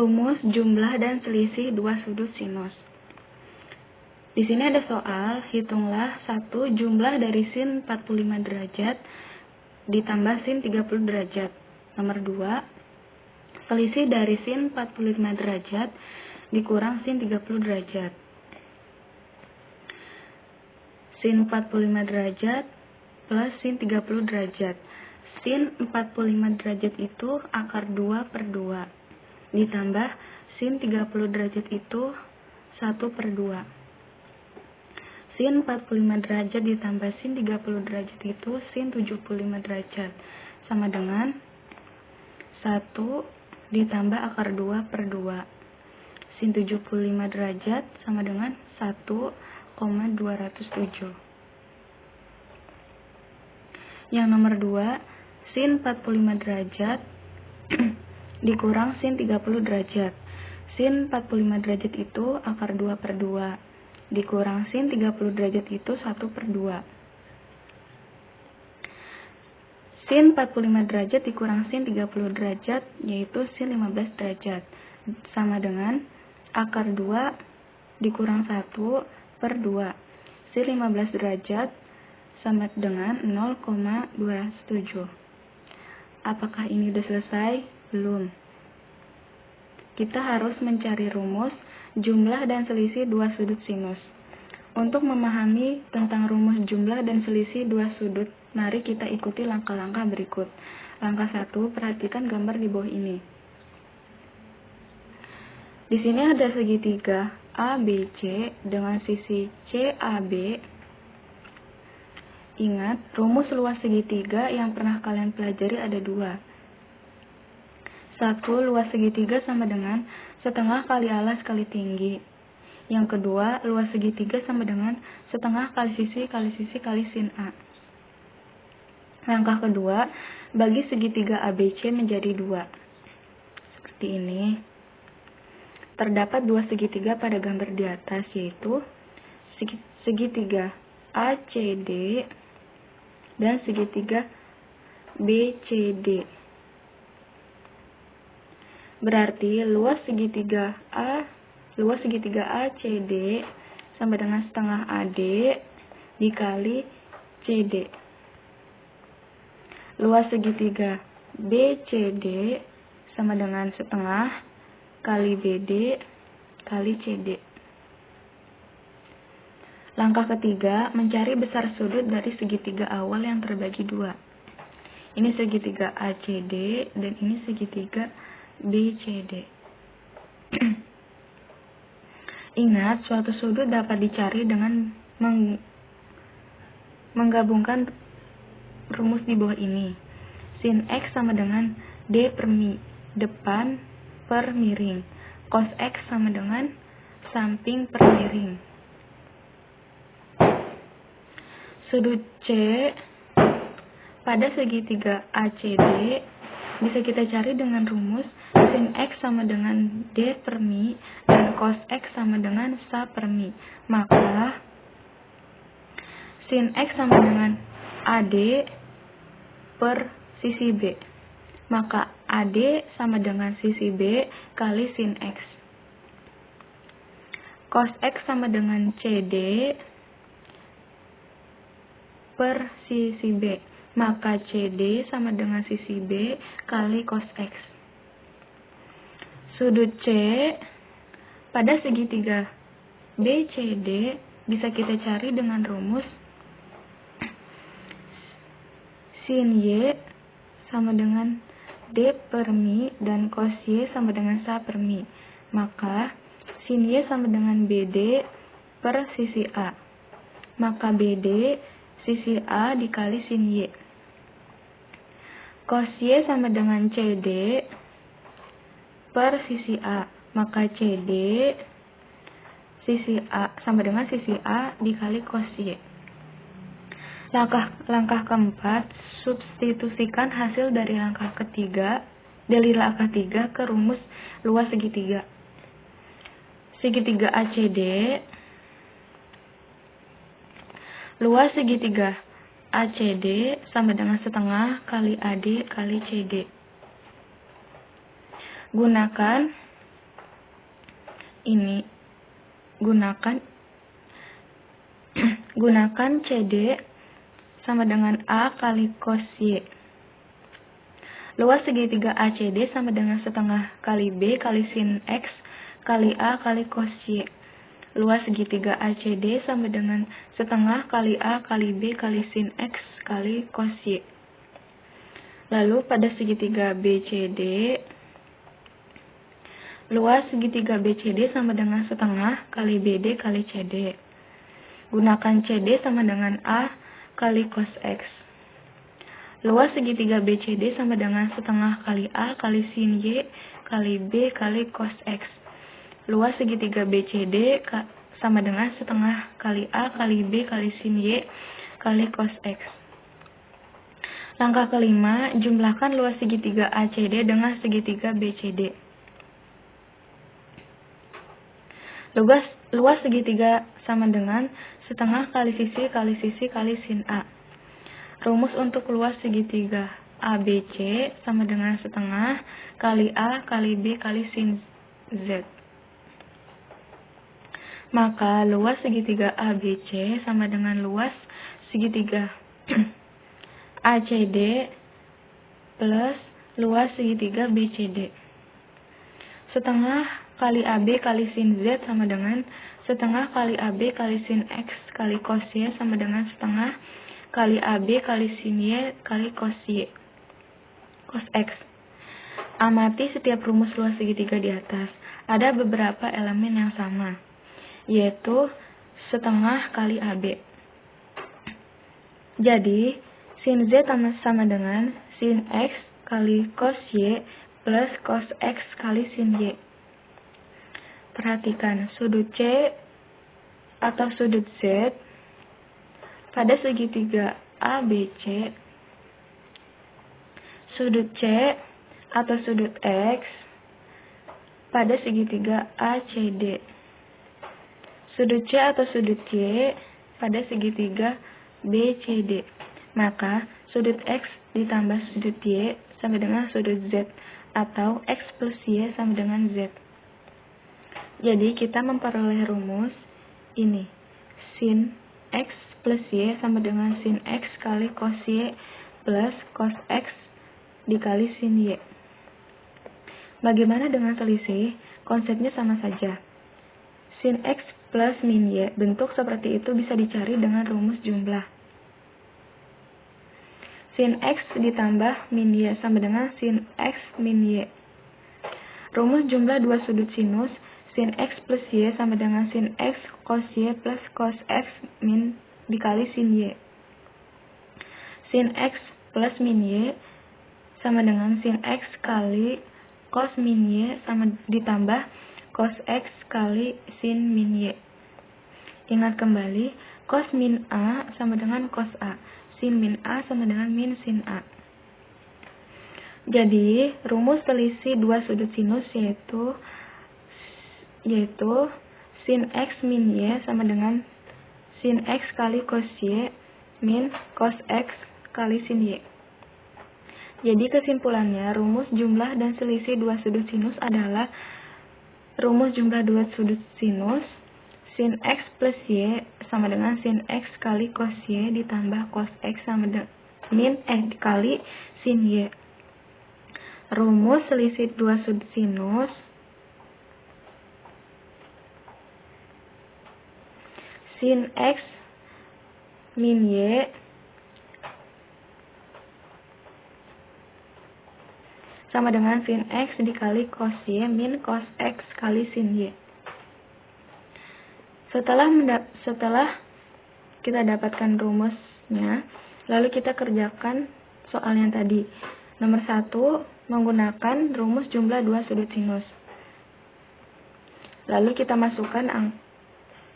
Rumus jumlah dan selisih dua sudut sinus. Di sini ada soal, hitunglah 1 jumlah dari sin 45 derajat ditambah sin 30 derajat. Nomor 2, selisih dari sin 45 derajat dikurang sin 30 derajat. Sin 45 derajat plus sin 30 derajat. Sin 45 derajat itu akar 2 per 2. Ditambah sin 30 derajat itu 1 per 2. Sin 45 derajat ditambah sin 30 derajat itu sin 75 derajat. Sama dengan 1 ditambah akar 2 per 2. Sin 75 derajat sama dengan 1,207. Yang nomor 2, sin 45 derajat dikurang sin 30 derajat. Sin 45 derajat itu akar 2 per 2. Dikurang sin 30 derajat itu 1 per 2. Sin 45 derajat dikurang sin 30 derajat yaitu sin 15 derajat. Sama dengan akar 2 dikurang 1 per 2. Sin 15 derajat sama dengan 0,207. Apakah ini sudah selesai? Belum. Kita harus mencari rumus jumlah dan selisih dua sudut sinus. Untuk memahami tentang rumus jumlah dan selisih dua sudut, mari kita ikuti langkah-langkah berikut. Langkah 1, perhatikan gambar di bawah ini. Di sini ada segitiga ABC dengan sisi CAB. Ingat, rumus luas segitiga yang pernah kalian pelajari ada 2. 1. Luas segitiga sama dengan setengah kali alas kali tinggi. Yang kedua, luas segitiga sama dengan setengah kali sisi kali sin A. Langkah kedua, bagi segitiga ABC menjadi 2. Seperti ini. Terdapat 2 segitiga pada gambar di atas, yaitu segitiga ACD dan segitiga BCD. Berarti luas segitiga ACD sama dengan setengah AD dikali CD. Luas segitiga BCD sama dengan setengah kali BD kali CD. Langkah ketiga, mencari besar sudut dari segitiga awal yang terbagi 2. Ini segitiga ACD dan ini segitiga BCD. Ingat, suatu sudut dapat dicari dengan menggabungkan rumus di bawah ini. Sin X sama dengan D per mi, depan per miring. Cos X sama dengan samping per miring. Sudut C pada segitiga ACD bisa kita cari dengan rumus sin X sama dengan D per mi dan cos X sama dengan sa per mi. Maka sin X sama dengan AD per sisi B. Maka AD sama dengan sisi B kali sin X. Cos X sama dengan CD per sisi B. Maka CD sama dengan sisi B kali cos X. Sudut C pada segitiga BCD bisa kita cari dengan rumus sin Y sama dengan D per mi dan cos Y sama dengan sa per mi. Maka sin Y sama dengan BD per sisi A. Maka BD sisi A dikali sin Y. Cos Y sama dengan CD per sisi A. Maka CD sisi A sama dengan sisi A dikali cos Y. Langkah keempat, substitusikan hasil dari langkah ketiga ke rumus luas segitiga. Segitiga ACD, luas segitiga ACD sama dengan setengah kali AD kali CD. Gunakan ini gunakan CD sama dengan A kali cos Y. Luas segitiga ACD sama dengan setengah kali B kali sin X kali A kali cos Y. Luas segitiga ACD sama dengan setengah kali A kali B kali sin X kali cos Y. Lalu pada segitiga BCD, luas segitiga BCD sama dengan setengah kali BD kali CD. Gunakan CD sama dengan A kali cos X. Luas segitiga BCD sama dengan setengah kali A kali sin Y kali B kali cos X. Luas segitiga BCD sama dengan setengah kali A kali B kali sin Y kali cos X. Langkah kelima, jumlahkan luas segitiga ACD dengan segitiga BCD. Luas segitiga sama dengan setengah kali sisi kali sin A. Rumus untuk luas segitiga ABC sama dengan setengah kali A kali B kali sin Z. Maka luas segitiga ABC sama dengan luas segitiga ACD plus luas segitiga BCD. Setengah kali AB kali sin Z sama dengan setengah kali AB kali sin X kali cos Y sama dengan setengah kali AB kali sin Y kali cos X. Amati setiap rumus luas segitiga di atas. Ada beberapa elemen yang sama, yaitu setengah kali AB. Jadi, sin Z sama dengan sin X kali cos Y plus cos X kali sin Y. Perhatikan sudut C atau sudut Z pada segitiga ABC, sudut C atau sudut X pada segitiga ACD, sudut C atau sudut Y pada segitiga BCD. Maka sudut X ditambah sudut Y sama dengan sudut Z, atau X plus Y sama dengan Z. Jadi kita memperoleh rumus ini, sin X plus Y sama dengan sin X kali cos Y plus cos X dikali sin Y. Bagaimana dengan selisih? Konsepnya sama saja. Sin X plus min Y, bentuk seperti itu bisa dicari dengan rumus jumlah. Sin X ditambah min Y sama dengan sin X min Y. Rumus jumlah dua sudut sinus, sin X plus Y sama dengan sin X cos Y plus cos X min dikali sin Y. Sin X plus min Y sama dengan sin X kali cos min Y sama ditambah cos X kali sin min Y. Ingat kembali, cos min A sama dengan cos A. Sin min A sama dengan min sin A. Jadi, rumus selisih dua sudut sinus yaitu sin X min Y sama dengan sin X kali cos Y min cos X kali sin Y. Jadi kesimpulannya, rumus jumlah dan selisih dua sudut sinus adalah rumus jumlah dua sudut sinus sin X plus Y sama dengan sin X kali cos Y ditambah cos X sama dengan min dikali sin Y. Rumus selisih dua sudut sinus sin X min Y sama dengan sin X dikali cos Y min cos X kali sin Y. Setelah kita dapatkan rumusnya, lalu kita kerjakan soal yang tadi. Nomor 1, menggunakan rumus jumlah dua sudut sinus. Lalu kita masukkan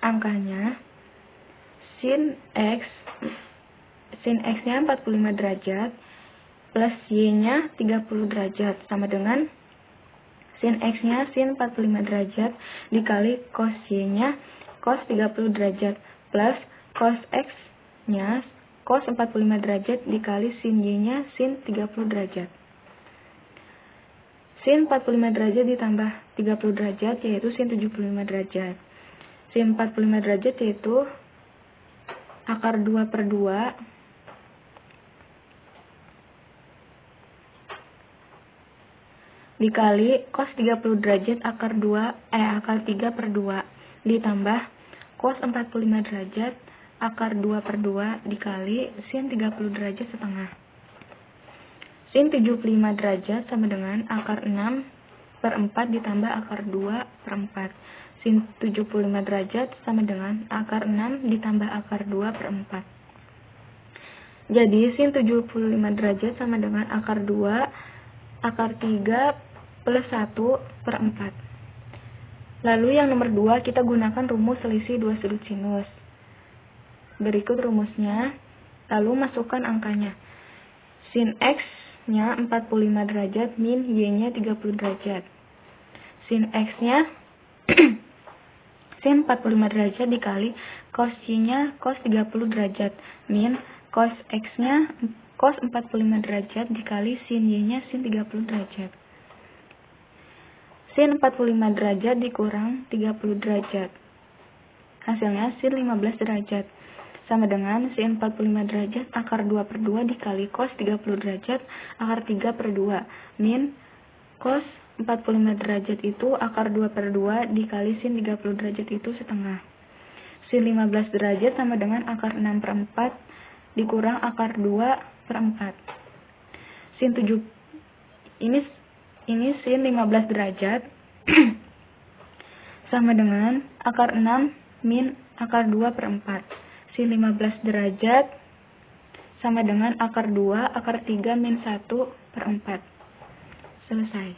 angkanya. Sin X-nya 45 derajat plus Y-nya 30 derajat sama dengan sin X-nya sin 45 derajat dikali cos Y-nya cos 30 derajat plus cos X-nya cos 45 derajat dikali sin Y-nya sin 30 derajat. sin 45 derajat ditambah 30 derajat yaitu sin 75 derajat. Sin 45 derajat yaitu akar 2 per 2 dikali cos 30 derajat akar 3 per 2 ditambah cos 45 derajat akar 2 per 2 dikali sin 30 derajat setengah. Sin 75 derajat sama dengan akar 6 per 4 ditambah akar 2 per 4. Sin 75 derajat sama dengan akar 6 ditambah akar 2 per 4. Jadi sin 75 derajat sama dengan akar 2 akar 3 plus 1 per 4. Lalu yang nomor 2 kita gunakan rumus selisih dua sudut sinus. Berikut rumusnya, lalu masukkan angkanya. Sin X-nya 45 derajat min Y-nya 30 derajat. Sin X-nya sin 45 derajat dikali cos Y-nya cos 30 derajat min cos X-nya cos 45 derajat dikali sin Y-nya sin 30 derajat. Sin 45 derajat dikurang 30 derajat. Hasilnya sin 15 derajat. Sama dengan sin 45 derajat akar 2 per 2 dikali cos 30 derajat akar 3 per 2. Min cos 45 derajat itu akar 2 per 2 dikali sin 30 derajat itu setengah. Sin 15 derajat sama dengan akar 6 per 4 dikurang akar 2 per 4. Sin 7 ini sin 15 derajat sama dengan akar 6 min akar 2 per 4. Sin 15 derajat sama dengan akar 2 akar 3 min 1 per 4. Selesai.